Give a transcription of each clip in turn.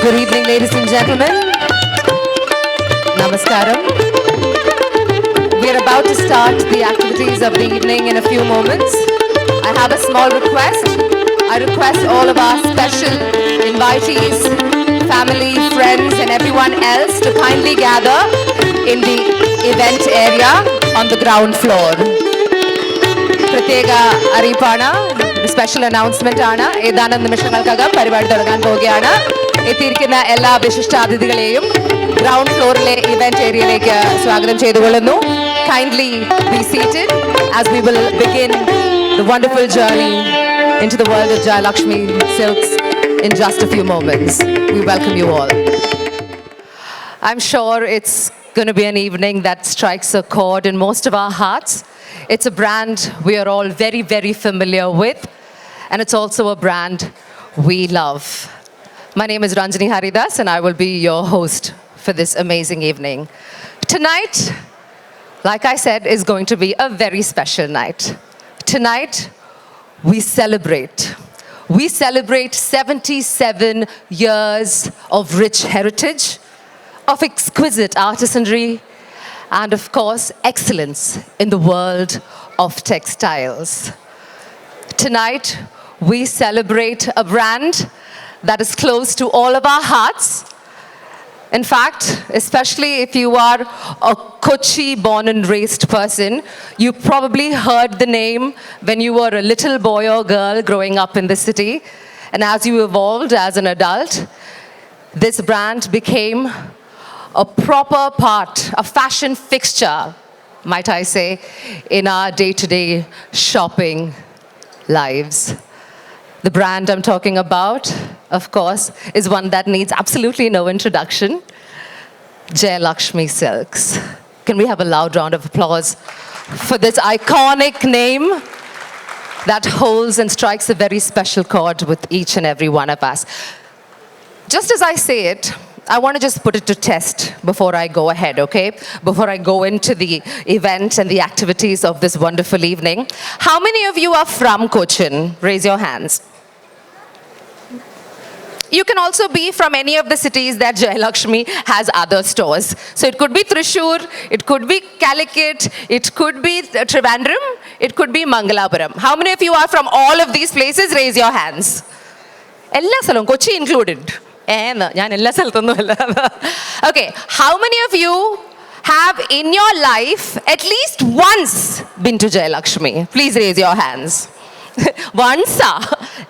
Good evening, ladies and gentlemen. Namaskaram. We are about to start the activities of the evening in a few moments. I have a small request. I request all of our special invitees, family, friends, and everyone else to kindly gather in the event area on the ground floor. Pratyega Aripana, special announcement ആണ് ഏതാനും നിമിഷങ്ങൾക്കകം പരിപാടി തുടങ്ങാൻ പോവുകയാണ്. എത്തിയിരിക്കുന്ന എല്ലാ വിശിഷ്ടാതിഥികളെയും ground ഫ്ലോറിലെ event ഏരിയയിലേക്ക് സ്വാഗതം ചെയ്തുകൊള്ളുന്നു. Kindly be seated as we will begin the wonderful journey into the world of Jayalakshmi silks in just a few moments. We welcome you all. I'm sure it's going to be an evening that strikes a chord in most of our hearts. It's a brand we are all very, very familiar with, and it's also a brand we love. My name is Ranjini Haridas, and I will be your host for this amazing evening. Tonight, like I said, is going to be a very special night. Tonight, we celebrate. We celebrate 77 years of rich heritage, of exquisite artisanry, and of course, excellence in the world of textiles. Tonight, we celebrate a brand that is close to all of our hearts. In fact, especially if you are a Kochi born and raised person, you probably heard the name when you were a little boy or girl growing up in the city. And as you evolved as an adult, this brand became a proper part, a fashion fixture, might I say, in our day-to-day shopping lives. The brand I'm talking about, of course, is one that needs absolutely no introduction. Jayalakshmi Silks. Can we have a loud round of applause for this iconic name that holds and strikes a very special chord with each and every one of us. Just as I say it, I want to just put it to test before I go ahead, okay? Before I go into the event and the activities of this wonderful evening. How many of you are from Cochin? Raise your hands. You can also be from any of the cities that Jayalakshmi has other stores. So it could be Thrissur, it could be Calicut, it could be Trivandrum, it could be Mangalapuram. How many of you are from all of these places? Raise your hands. Ella salon, Kochi included. Okay, how many of you have in your life at least once been to Jayalakshmi? Please raise your hands. Once,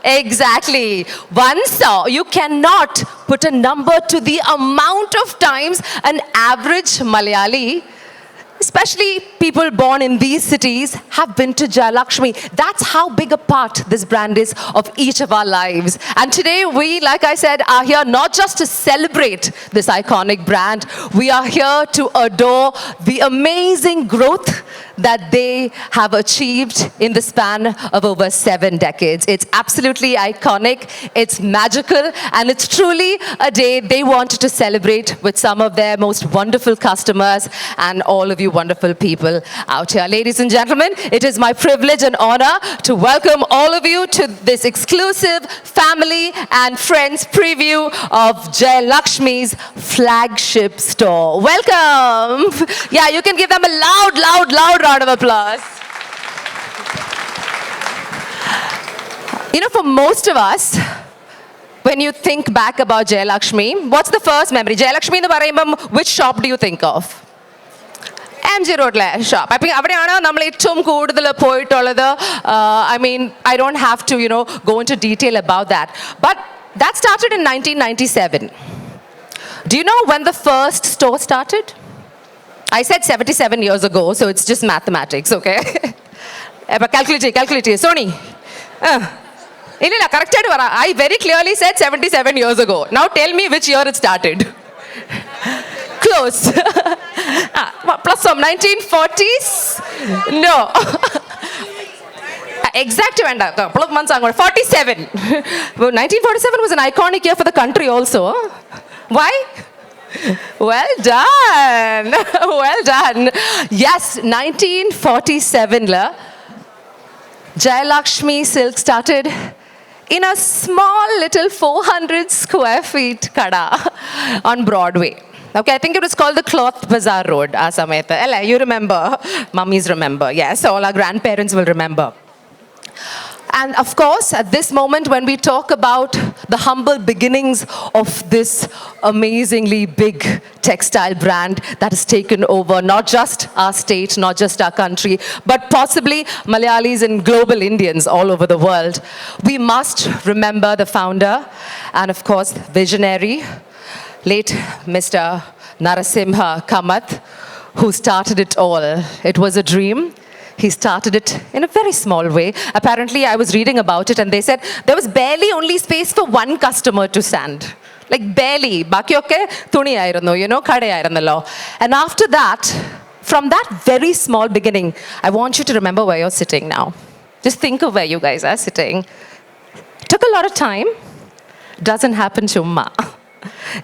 exactly. Once, you cannot put a number to the amount of times an average Malayali, especially people born in these cities, have been to Jayalakshmi. That's how big a part this brand is of each of our lives. And today we, like I said, are here not just to celebrate this iconic brand. We are here to adore the amazing growth that they have achieved in the span of over 7 decades. It's absolutely iconic, it's magical, and it's truly a day they want to celebrate with some of their most wonderful customers and all of you wonderful people out here. Ladies and gentlemen, it is my privilege and honor to welcome all of you to this exclusive family and friends preview of Jayalakshmi's flagship store. Welcome! Yeah, you can give them a loud round of applause. You know, for most of us, when you think back about Jayalakshmi, what's the first memory? Jayalakshmi എന്ന് പറയുമ്പം which shop do you think of? MG Roadle shop. I think അവിടെയാണ് നമ്മൾ ഏറ്റവും കൂടുതൽ പോയിട്ടുള്ളത്. I mean, I don't have to, go into detail about that. But that started in 1997. Do you know when the first store started? I said 77 years ago, so it's just mathematics, okay? Calculate. Sony. Correct. I very clearly said 77 years ago. Now tell me which year it started. Close. Plus some 1940s? No. Exact വേണ്ട couple of months ago. 47. 1947 was an iconic year for the country also. Why? Well done. Well done. Yes, 1947 la Jayalakshmi Silk started in a small little 400 square feet kada on Broadway. Okay, I think it was called the Cloth Bazaar Road, Asamayata. Ella, you remember? Mummies remember. Yes, all our grandparents will remember. And of course, at this moment when we talk about the humble beginnings of this amazingly big textile brand that has taken over not just our state, not just our country, but possibly Malayalis and global Indians all over the world, we must remember the founder and of course, visionary, late Mr. Narasimha Kamath, who started it all. It was a dream. He started it in a very small way. Apparently, I was reading about it and they said there was barely only space for one customer to stand. Like barely. Bakyokke thuni aayirunnu, kade aayirunallo. And after that, from that very small beginning, I want you to remember where you're sitting now. Just think of where you guys are sitting. Took a lot of time. Doesn't happen chumma.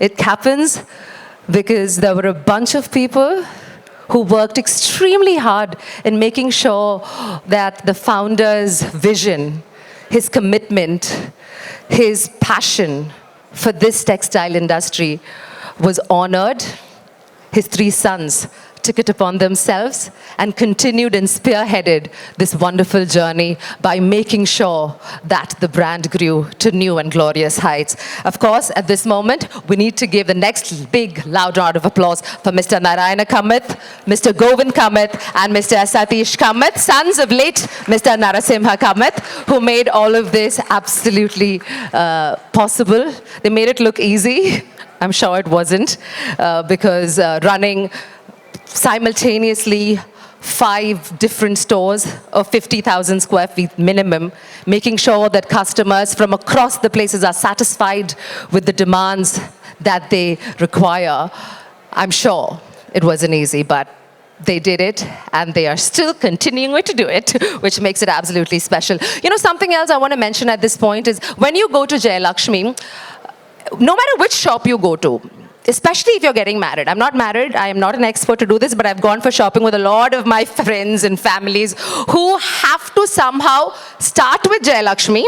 It happens because there were a bunch of people who worked extremely hard in making sure that the founder's vision, his commitment, his passion for this textile industry was honored. His 3 sons took it upon themselves and continued and spearheaded this wonderful journey by making sure that the brand grew to new and glorious heights. Of course, at this moment, we need to give the next big, loud round of applause for Mr. Narayana Kamath, Mr. Govind Kamath, and Mr. Satish Kamath, sons of late Mr. Narasimha Kamath, who made all of this absolutely possible. They made it look easy. I'm sure it wasn't, because running simultaneously 5 different stores of 50,000 square feet minimum, making sure that customers from across the places are satisfied with the demands that they require. I'm sure it wasn't easy, but they did it and they are still continuing to do it, which makes it absolutely special. Something else I want to mention at this point is when you go to Jayalakshmi, no matter which shop you go to, especially if you're getting married. I'm not married, I am not an expert to do this, but I've gone for shopping with a lot of my friends and families who have to somehow start with Jayalakshmi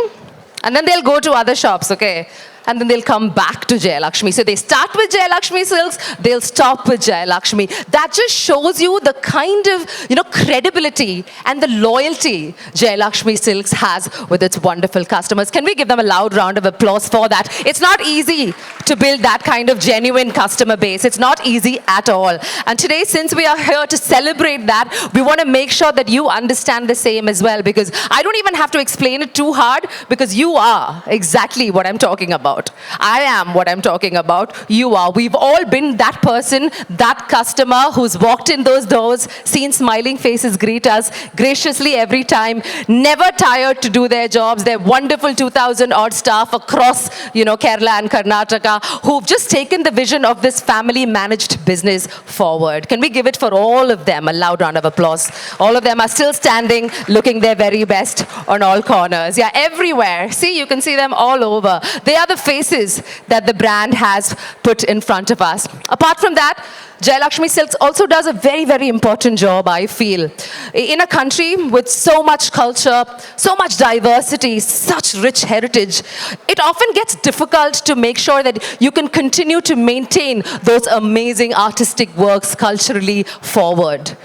and then they'll go to other shops, okay? And then they'll come back to Jayalakshmi. So they start with Jayalakshmi Silks, they'll stop with Jayalakshmi. That just shows you the kind of, credibility and the loyalty Jayalakshmi Silks has with its wonderful customers. Can we give them a loud round of applause for that? It's not easy to build that kind of genuine customer base. It's not easy at all. And today, since we are here to celebrate that, we want to make sure that you understand the same as well, because I don't even have to explain it too hard, because you are exactly what I'm talking about. I am what I'm talking about. You are. We've all been that person, that customer who's walked in those doors, seen smiling faces greet us graciously every time, never tired to do their jobs. They're wonderful 2,000 odd staff across, Kerala and Karnataka, who've just taken the vision of this family managed business forward. Can we give it for all of them a loud round of applause? All of them are still standing, looking their very best on all corners. Yeah, everywhere. See, you can see them all over. They are the faces that the brand has put in front of us. Apart from that, Jayalakshmi Silks also does a very, very important job, I feel. In a country with so much culture, so much diversity, such rich heritage, it often gets difficult to make sure that you can continue to maintain those amazing artistic works culturally forward.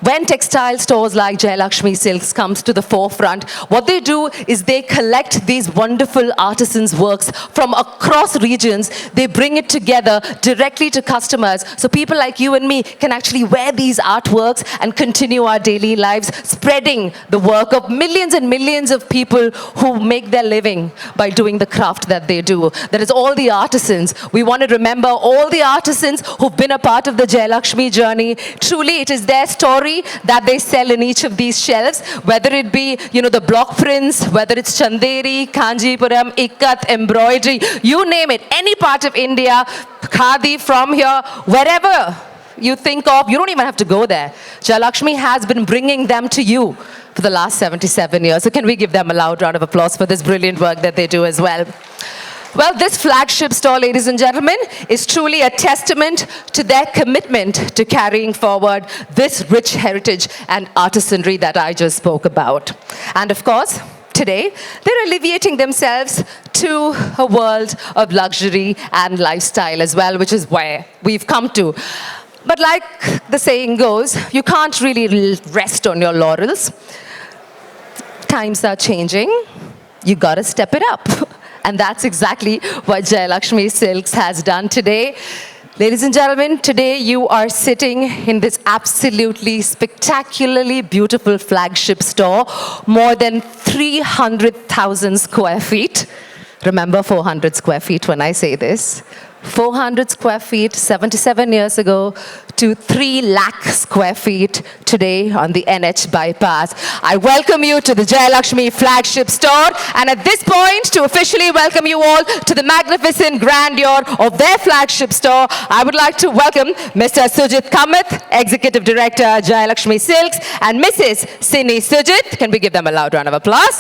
When textile stores like Jayalakshmi Silks comes to the forefront, what they do is they collect these wonderful artisans' works from across regions. They bring it together directly to customers, so people like you and me can actually wear these artworks and continue our daily lives, spreading the work of millions and millions of people who make their living by doing the craft that they do. That is all the artisans. We want to remember all the artisans who've been a part of the Jayalakshmi journey. Truly, it is their story that they sell in each of these shelves, whether it be, the block prints, whether it's Chanderi, Kanjipuram, Ikat, embroidery, you name it, any part of India, khadi from here, wherever you think of, you don't even have to go there. Jayalakshmi has been bringing them to you for the last 77 years. So can we give them a loud round of applause for this brilliant work that they do as well? Well, this flagship store, ladies and gentlemen, is truly a testament to their commitment to carrying forward this rich heritage and artisanry that I just spoke about. And of course, today. They're alleviating themselves to a world of luxury and lifestyle as well, which is where we've come to. But like the saying goes, you can't really rest on your laurels. Times are changing. You gotta step it up. And that's exactly what Jayalakshmi Silks has done today. Ladies and gentlemen, today you are sitting in this absolutely spectacularly beautiful flagship store, more than 300,000 square feet. Remember 400 square feet when I say this. 400 square feet 77 years ago to 3 lakh square feet today on the NH bypass. I welcome you to the Jayalakshmi flagship store, and at this point, to officially welcome you all to the magnificent grandeur of their flagship store, I would like to welcome Mr. Sujit Kamath, Executive Director, Jayalakshmi Silks, and Mrs. Sini Sujit. Can we give them a loud round of applause?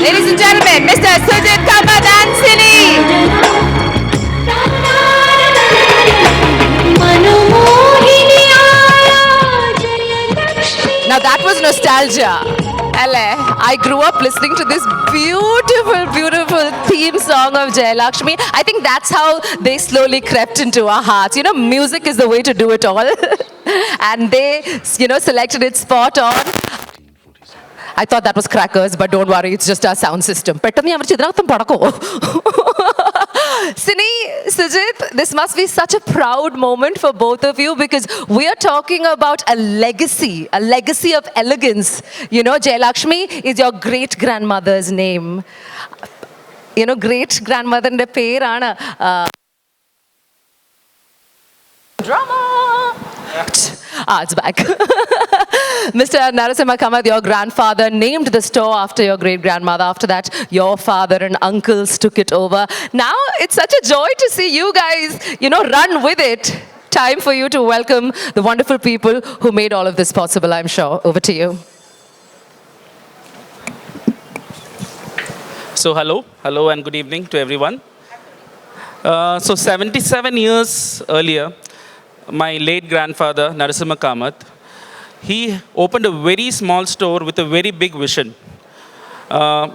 Ladies and gentlemen, Mr. Sujit Kamath and Sini. Now that was nostalgia. I grew up listening to this beautiful, beautiful theme song of Jayalakshmi. I think that's how they slowly crept into our hearts. You know, music is the way to do it all. And they, selected it spot on. I thought that was crackers, but don't worry, it's just our sound system. Sini, Sujit, this must be such a proud moment for both of you, because we are talking about a legacy of elegance. You know, Jayalakshmi is your great-grandmother's name. You know, great-grandmother's name. Drama! It's back. Mr. Narasimha Kamath, your grandfather named the store after your great-grandmother. After that, your father and uncles took it over. Now, it's such a joy to see you guys, run with it. Time for you to welcome the wonderful people who made all of this possible, I'm sure. Over to you. So, hello and good evening to everyone. 77 years earlier, my late grandfather, Narasimha Kamath, he opened a very small store with a very big vision. A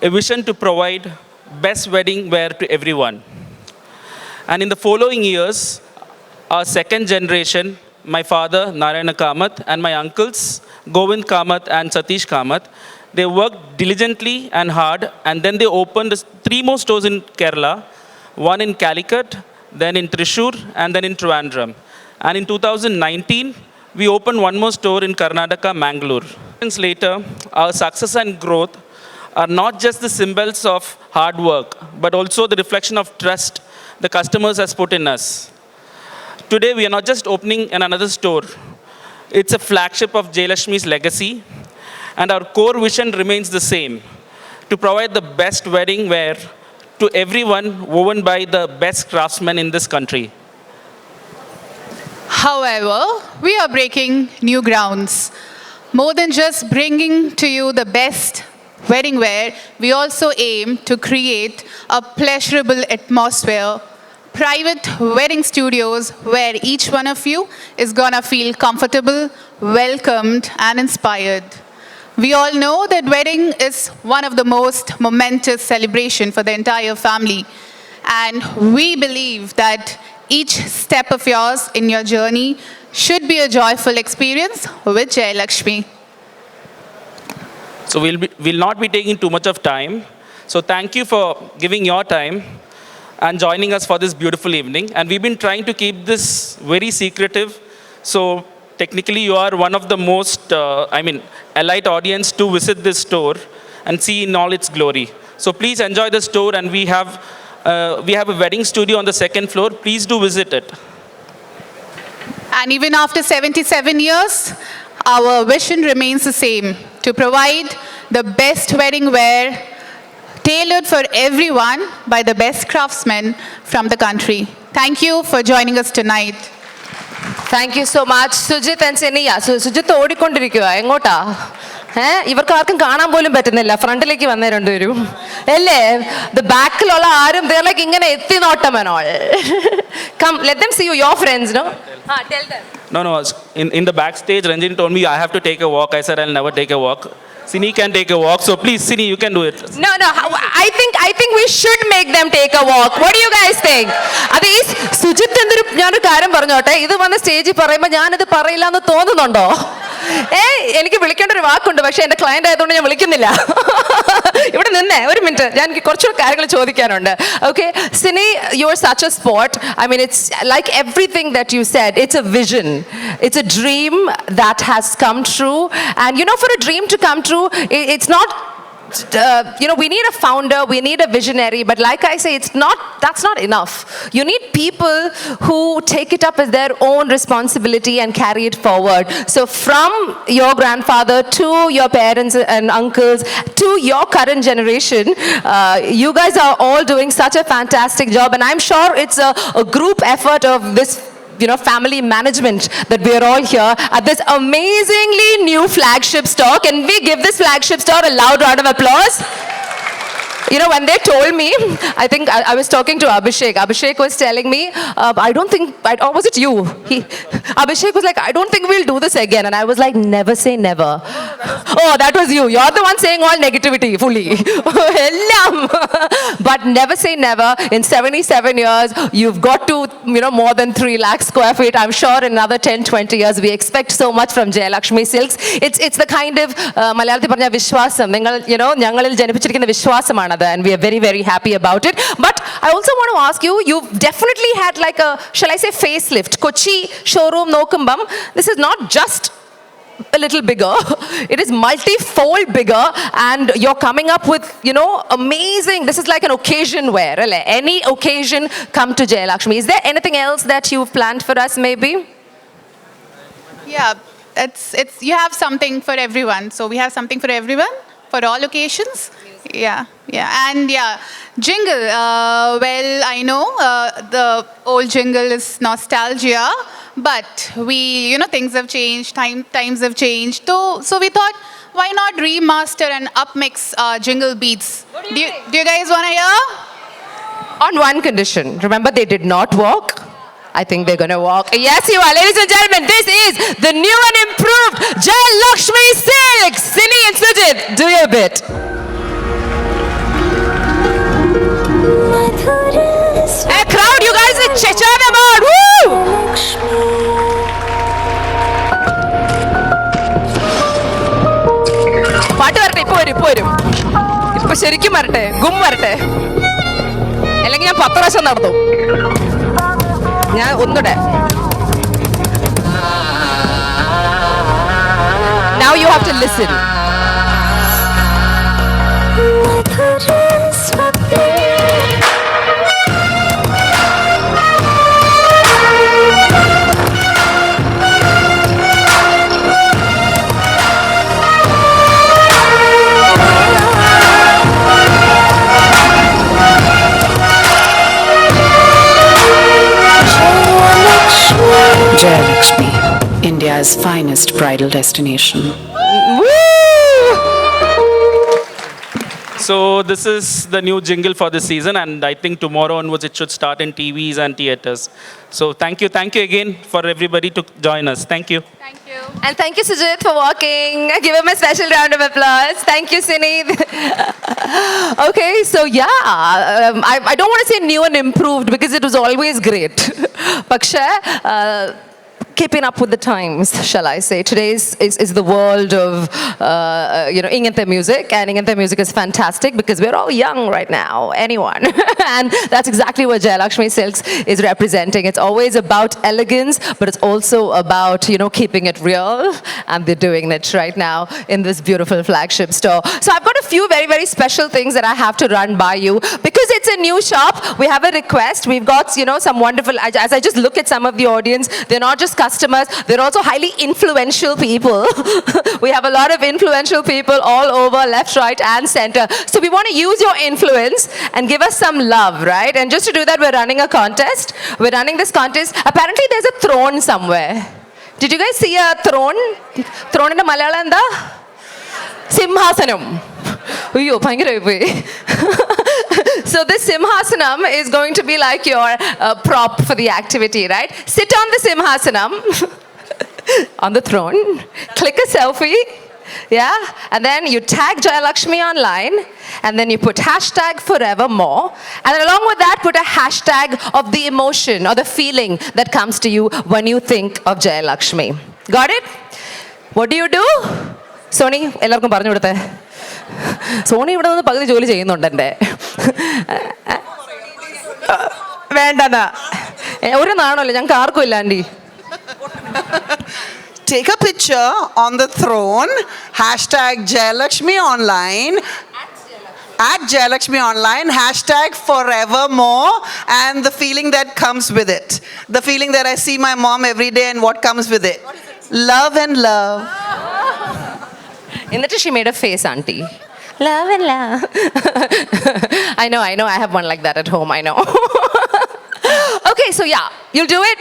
vision to provide best wedding wear to everyone. And in the following years, our second generation, my father, Narayana Kamath, and my uncles, Govind Kamath and Satish Kamath, they worked diligently and hard, and then they opened 3 more stores in Kerala, one in Calicut, then in Thrissur, and then in Trivandrum. And in 2019, we opened 1 more store in Karnataka, Mangalore. Since later, our success and growth are not just the symbols of hard work, but also the reflection of trust the customers has put in us. Today, we are not just opening another store. It's a flagship of Jayalakshmi's legacy, and our core vision remains the same, to provide the best wedding wear to everyone, woven by the best craftsmen in this country. However, we are breaking new grounds. More than just bringing to you the best wedding wear, we also aim to create a pleasurable atmosphere, private wedding studios where each one of you is gonna feel comfortable, welcomed, and inspired. We all know that wedding is one of the most momentous celebrations for the entire family. And we believe that each step of yours in your journey should be a joyful experience with Jayalakshmi. So we'll not be taking too much of time. So thank you for giving your time and joining us for this beautiful evening. And we've been trying to keep this very secretive. So technically, you are one of the most, elite audience to visit this store and see in all its glory. So please enjoy the store, and we have a wedding studio on the 2nd floor. Please do visit it. And even after 77 years, our vision remains the same, to provide the best wedding wear tailored for everyone by the best craftsmen from the country. Thank you for joining us tonight. Thank you so much, Sujit and Sini. So Sujit ഓടിക്കൊണ്ടിരിക്കുക എങ്ങോട്ടാ ഇവർക്ക് ആർക്കും കാണാൻ പോലും പറ്റുന്നില്ല, ഫ്രണ്ടിലേക്ക് വന്നേ രണ്ടുപേരും അല്ലേ? ബാക്കിലുള്ള ആരും ലൈക്ക് ഇങ്ങനെ എത്തി നോട്ടമനോൾ. Come, let them see you, your friends, no? Tell them. No. In the backstage, Ranjini told me I have to take a walk. I said I'll never take a walk. Sini can take a walk, so please, Sini, you can do it. No. I think we should make them take a walk. What do you guys think? അത് ഈ സുജിത്ത് എന്തൊരു ഞാനൊരു കാര്യം പറഞ്ഞോട്ടെ, ഇത് വന്ന് സ്റ്റേജിൽ പറയുമ്പോൾ ഞാനിത് പറയില്ല എന്ന് തോന്നുന്നുണ്ടോ? എനിക്ക് വിളിക്കേണ്ട ഒരു വാക്കുണ്ട്, പക്ഷെ എന്റെ ക്ലയന്റ് ആയതുകൊണ്ട് ഞാൻ വിളിക്കുന്നില്ല. ഇവിടെ നിന്നേ ഒരു മിനിറ്റ്, ഞാൻ കുറച്ചുകൂടെ കാര്യങ്ങൾ ചോദിക്കാനുണ്ട്. Okay, Sini, you are such a sport. I mean, it's like everything that you said, it's a vision, it's a dream that has come true. And you know, for a dream to come true, it's not we need a founder, we need a visionary, but like I say, that's not enough. You need people who take it up as their own responsibility and carry it forward. So from your grandfather to your parents and uncles to your current generation, you guys are all doing such a fantastic job, and I'm sure it's a group effort of this family management that we are all here at this amazingly new flagship store. Can we give this flagship store a loud round of applause? When they told me, I think I was talking to Abhishek. Abhishek was telling me, I don't think, or was it you? Abhishek was like, I don't think we'll do this again. And I was like, never say never. Oh, that was you. You're the one saying all negativity fully. But never say never. In 77 years, you've got to, more than 3 lakh square feet. I'm sure in another 10-20 years, we expect so much from Jayalakshmi Silks. It's the kind of, Malayalathil parnja vishwasam. Njangalil janipichirikkunna vishwasamana. And we are very, very happy about it. But I also want to ask you, you've definitely had like a, shall I say, facelift. Kochi showroom nokumbam. This is not just a little bigger. It is multi-fold bigger, and you're coming up with, amazing. This is like an occasion wear. Any occasion, come to Jayalakshmi. Is there anything else that you've planned for us, maybe? Yeah, it's you have something for everyone. So we have something for everyone for all occasions. Yeah, and jingle. Well, I know the old jingle is nostalgia, but things have changed. Times have changed. So we thought, why not remaster and upmix jingle beats? Do you guys want to hear? On one condition. Remember, they did not walk. I think they're going to walk. Yes, you are. Ladies and gentlemen, this is the new and improved Jayalakshmi Silks. Sini and Sujit, do your bit. Hey crowd, you guys are checking about. Woo! പാട്ട് വരട്ടെ, ഇപ്പൊ വരും ഇപ്പൊ ശരിക്കും വരട്ടെ, ഗും വരട്ടെ, അല്ലെങ്കിൽ ഞാൻ 10 പ്രാവശ്യം നടത്തും. ഞാൻ ഒന്നുടെ. Now you have to listen. Jayalakshmi, India's finest bridal destination. So this is the new jingle for this season, and I think tomorrow onwards it should start in TVs and theaters. So thank you again for everybody to join us. Thank you. Thank you. And thank you, Sujit, for walking. Give him a special round of applause. Thank you, Sini. Okay, so I don't want to say new and improved because it was always great. Paksha, keeping up with the times, shall I say. Today is the world of, inganthe music, and inganthe music is fantastic because we're all young right now, anyone. And that's exactly what Jayalakshmi Silks is representing. It's always about elegance, but it's also about, keeping it real, and they're doing it right now in this beautiful flagship store. So I've got a few very, very special things that I have to run by you. Because it's a new shop, we have a request. We've got, some wonderful, as I just look at some of the audience, they're not just customers, they're also highly influential people. We have a lot of influential people all over, left, right, and center. So we want to use your influence and give us some love, right? And just to do that, we're running a contest. We're running this contest. Apparently, there's a throne somewhere. Did you guys see a throne? Throne in Malayalam, Simhasanam. Uyyo, bhayangarayi poyi. So this Simhasanam is going to be like your prop for the activity, right? Sit on the Simhasanam, on the throne, click a selfie, yeah? And then you tag Jayalakshmi online, and then you put hashtag forevermore, and then along with that, put a hashtag of the emotion or the feeling that comes to you when you think of Jayalakshmi. Got it? What do you do? Sony, ellarkum paranju koduthe. Sony ഇവിടെ നിന്ന് പകുതി ജോലി ചെയ്യുന്നുണ്ട് എൻ്റെ. വേണ്ടതാ ഒരു നാണല്ലേ ഞങ്ങൾക്ക് ആർക്കും ഇല്ല anti. Take a picture on the throne, hashtag Jayalakshmi online, at Jayalakshmi online, hashtag forevermore, and the feeling that comes with it. The feeling that I see my mom every day and what comes with it. Love and love. എന്നിട്ട് she made a face, auntie. Love and love. I know, I have one like that at home, I know. Okay, so yeah, you'll do it.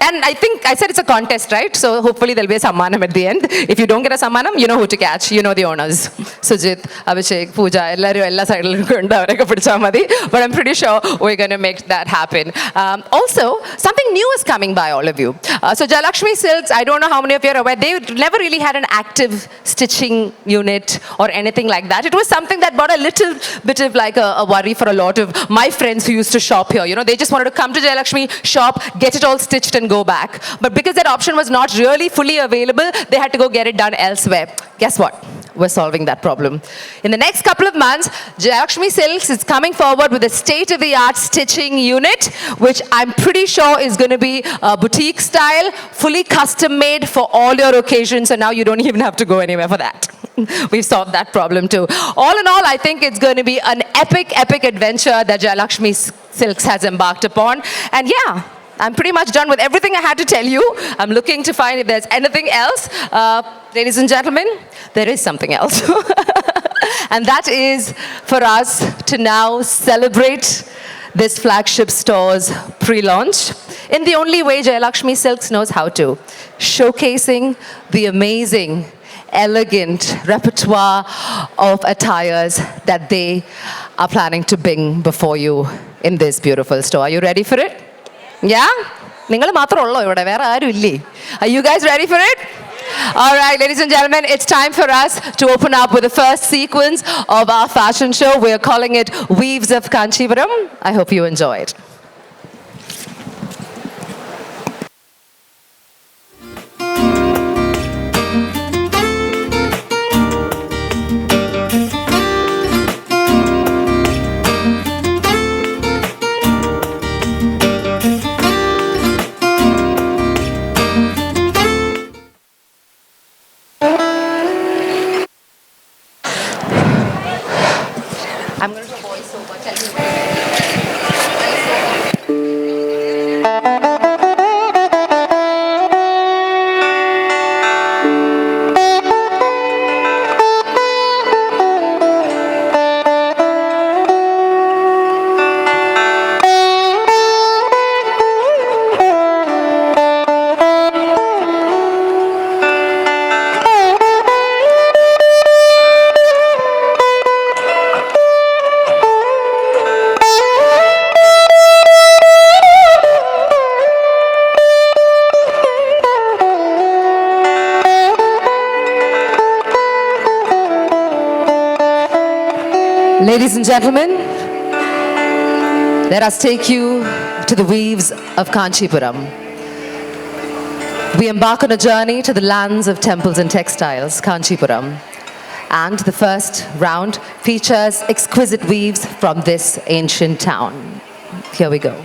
And I think I said it's a contest, right? So hopefully there'll be a sammanam at the end. If you don't get a sammanam, you know who to catch. You know the owners. Sujit, Abhishek, Pooja, ellaru ella side lu kondu avarekku pidicha madi. But I'm pretty sure we're going to make that happen. Also, something new is coming by all of you. So Jayalakshmi Silks, I don't know how many of you are aware, they never really had an active stitching unit or anything like that. It was something that brought a little bit of like a worry for a lot of my friends who used to shop here. You know, they just wanted to come to Jayalakshmi, shop, get it all stitched and go back. But because that option was not really fully available, they had to go get it done elsewhere. Guess what? We're solving that problem. In the next couple of months, Jayalakshmi Silks is coming forward with a state-of-the-art stitching unit, which I'm pretty sure is going to be boutique style, fully custom-made for all your occasions, so now you don't even have to go anywhere for that. We've solved that problem too. All in all, I think it's going to be an epic adventure that Jayalakshmi Silks has embarked upon. And yeah, I'm pretty much done with everything I had to tell you. I'm looking to find if there's anything else. Ladies and gentlemen, there is something else. And that is for us to now celebrate this flagship store's pre-launch in the only way Jayalakshmi Silks knows how to, showcasing the amazing, elegant repertoire of attires that they are planning to bring before you in this beautiful store. Are you ready for it? Yeah? നിങ്ങൾ മാത്രമേ ഉള്ളൂ ഇവിടെ, വേറെ ആരും ഇല്ലേ? Are you guys ready for it? All right, ladies and gentlemen, it's time for us to open up with the first sequence of our fashion show. We're calling it Weaves of Kanchipuram. I hope you enjoy it. I'm going to do a voiceover. Tell me. Ladies and gentlemen, let us take you to the weaves of Kanchipuram. We embark on a journey to the lands of temples and textiles, Kanchipuram. And the first round features exquisite weaves from this ancient town. Here we go.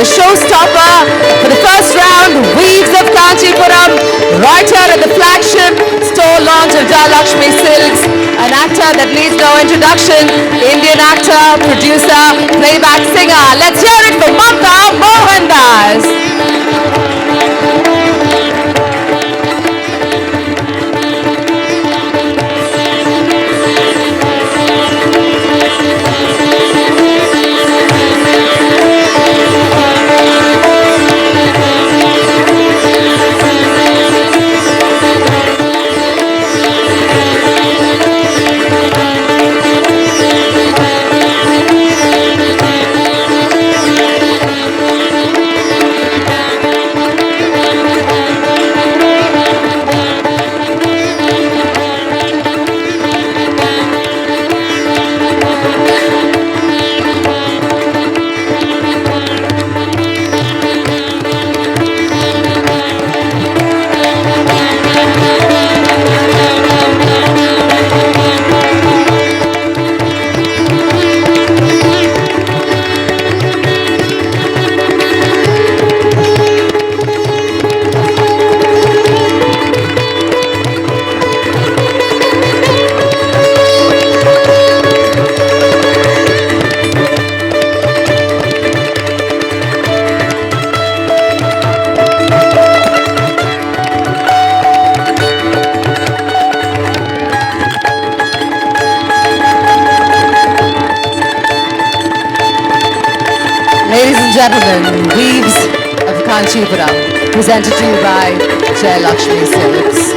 the showstopper for the first round, Weaves of Kanchipuram, right here at the flagship store launch of Jayalakshmi Silks. An actor that needs no introduction, Indian actor, producer, playback singer. Let's hear it for Mamta Mohandas. Ladies and gentlemen, Weaves of Kanchipuram, presented to you by Jayalakshmi Silks.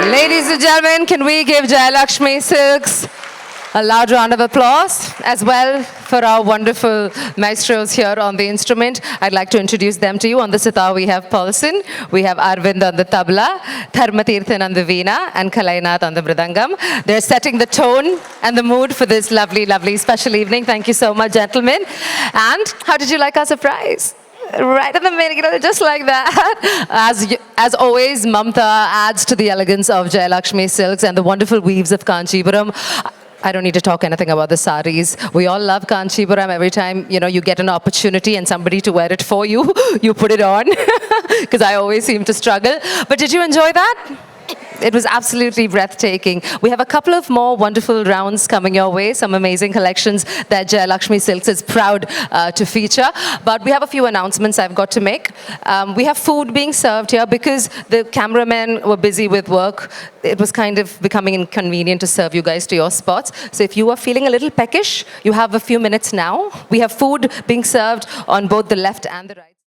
Ladies and gentlemen, can we give Jayalakshmi Silks a loud round of applause as well for our wonderful maestros here on the instrument. I'd like to introduce them to you. On the sitar we have Paulson, we have Arvind on the tabla, Dharmatirthan on the veena, and Kalainath on the mridangam. They're setting the tone and the mood for this lovely, lovely special evening. Thank you so much, gentlemen. And how did you like our surprise? Right in the middle, just like that. As always, Mamta adds to the elegance of Jayalakshmi Silks and the wonderful weaves of Kanchipuram. I don't need to talk anything about the saris. We all love Kanchipuram. Every time, you get an opportunity and somebody to wear it for you, you put it on. Because I always seem to struggle. But did you enjoy that? It was absolutely breathtaking. We have a couple of more wonderful rounds coming your way, some amazing collections that Jayalakshmi Silks is proud to feature. But we have a few announcements I've got to make. We have food being served here because the cameramen were busy with work. It was kind of becoming inconvenient to serve you guys to your spots. So if you are feeling a little peckish, you have a few minutes now. We have food being served on both the left and the right.